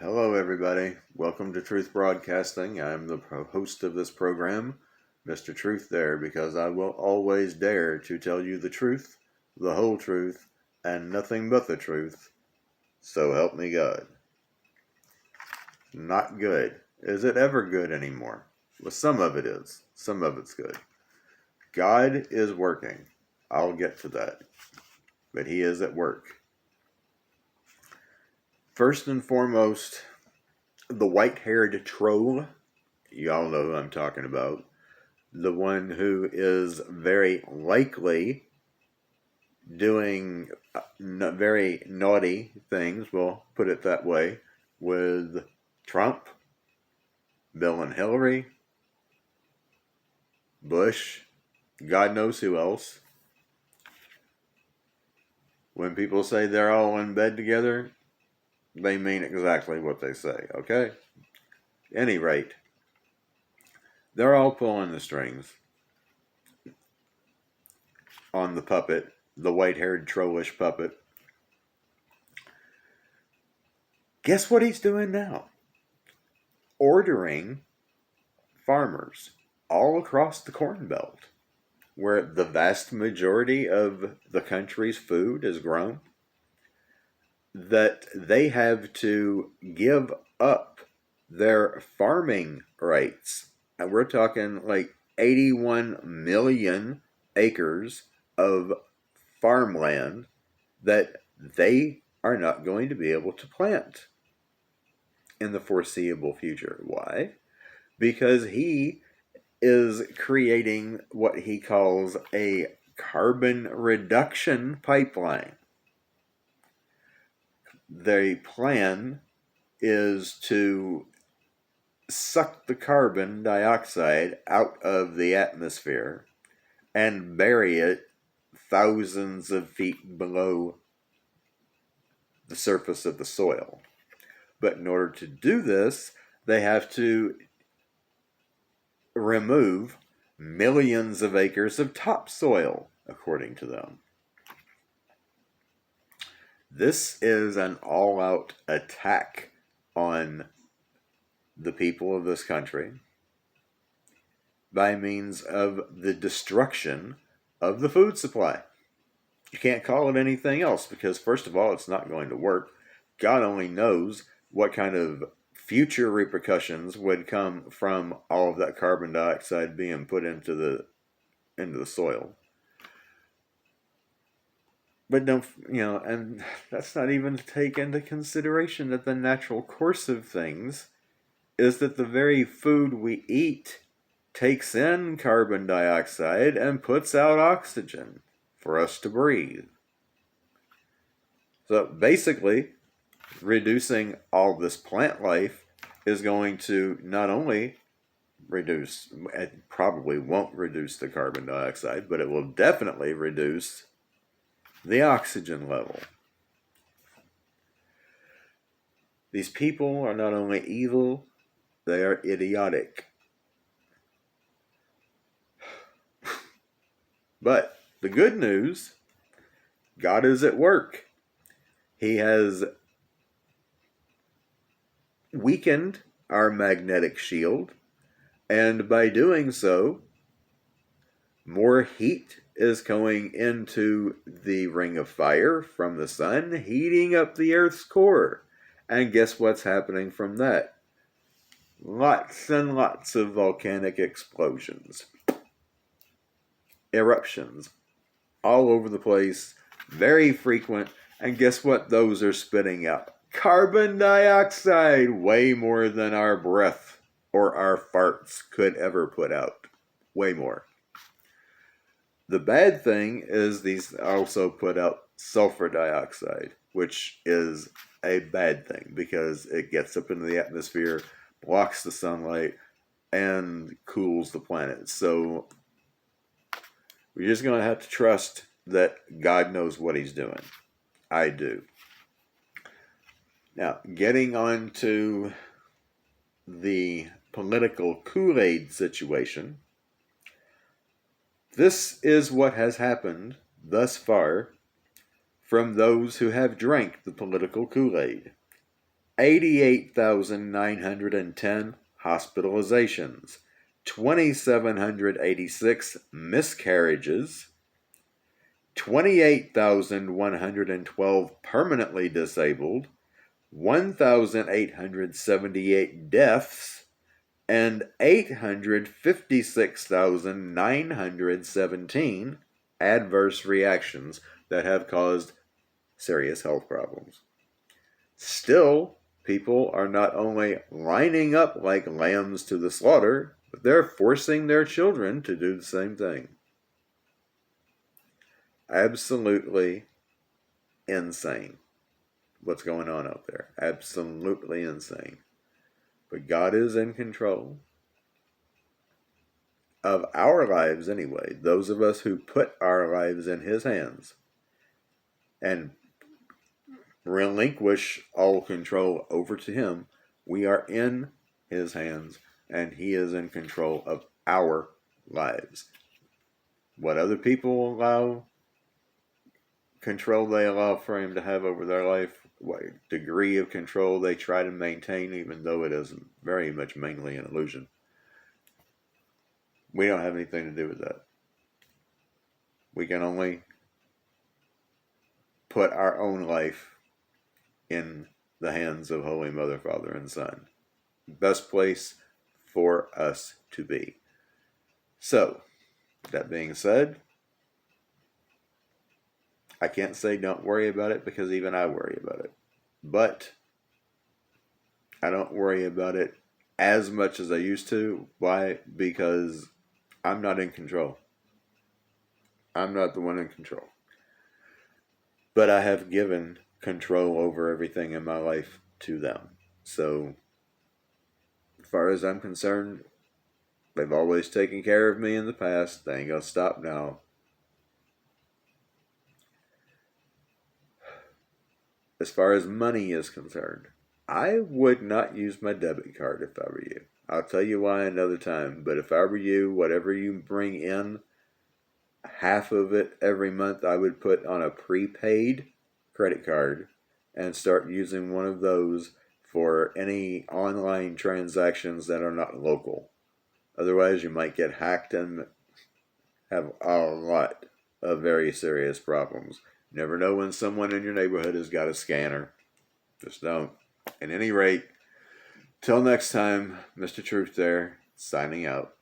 Hello, everybody. Welcome to Truth Broadcasting. I'm the host of this program, Mr. Truth There, because I will always dare to tell you the truth, the whole truth, and nothing but the truth. So help me God. Not good. Is it ever good anymore? Well, some of it is. Some of it's good. God is working. I'll get to that. But He is at work. First and foremost, the white-haired troll. Y'all know who I'm talking about. The one who is very likely doing very naughty things, we'll put it that way, with Trump, Bill and Hillary, Bush, God knows who else. When people say they're all in bed together, they mean exactly what they say, okay? Any rate, they're all pulling the strings on the puppet, the white-haired trollish puppet. Guess what he's doing now? Ordering farmers all across the Corn Belt, where the vast majority of the country's food is grown, that they have to give up their farming rights. And we're talking like 81 million acres of farmland that they are not going to be able to plant in the foreseeable future. Why? Because he is creating what he calls a carbon reduction pipeline. The plan is to suck the carbon dioxide out of the atmosphere and bury it thousands of feet below the surface of the soil. But in order to do this, they have to remove millions of acres of topsoil, according to them. This is an all-out attack on the people of this country by means of the destruction of the food supply. You can't call it anything else because, first of all, it's not going to work. God only knows what kind of future repercussions would come from all of that carbon dioxide being put into the soil. But don't, and that's not even to take into consideration that the natural course of things is that the very food we eat takes in carbon dioxide and puts out oxygen for us to breathe. So basically, reducing all this plant life is going to not only reduce, it probably won't reduce the carbon dioxide, but it will definitely reduce the oxygen level. These people are not only evil, they are idiotic. But the good news, God is at work. He has weakened our magnetic shield, and by doing so, more heat is going into the ring of fire from the sun, heating up the Earth's core. And guess what's happening from that? Lots and lots of volcanic explosions. Eruptions all over the place, very frequent, and guess what those are spitting out? Carbon dioxide, way more than our breath or our farts could ever put out. Way more. The bad thing is these also put out sulfur dioxide, which is a bad thing because it gets up into the atmosphere, blocks the sunlight, and cools the planet. So we're just going to have to trust that God knows what He's doing. I do. Now, getting on to the political Kool-Aid situation, this is what has happened thus far from those who have drank the political Kool-Aid. 88,910 hospitalizations, 2,786 miscarriages, 28,112 permanently disabled, 1,878 deaths, and 856,917 adverse reactions that have caused serious health problems. Still, people are not only lining up like lambs to the slaughter, but they're forcing their children to do the same thing. Absolutely insane what's going on out there. Absolutely insane. But God is in control of our lives anyway. Those of us who put our lives in His hands and relinquish all control over to Him, we are in His hands and He is in control of our lives. What other people allow, control they allow for Him to have over their life, what degree of control they try to maintain, even though it is very much mainly an illusion. We don't have anything to do with that. We can only put our own life in the hands of Holy Mother, Father, and Son. Best place for us to be. So, that being said, I can't say don't worry about it, because even I worry about it. But I don't worry about it as much as I used to. Why? Because I'm not in control. I'm not the one in control. But I have given control over everything in my life to them. So, as far as I'm concerned, they've always taken care of me in the past. They ain't gonna stop now. As far as money is concerned, I would not use my debit card if I were you. I'll tell you why another time, but if I were you, whatever you bring in, half of it every month I would put on a prepaid credit card and start using one of those for any online transactions that are not local. Otherwise, you might get hacked and have a lot of very serious problems. Never know when someone in your neighborhood has got a scanner. Just don't. At any rate, till next time, Mr. Truth there, signing out.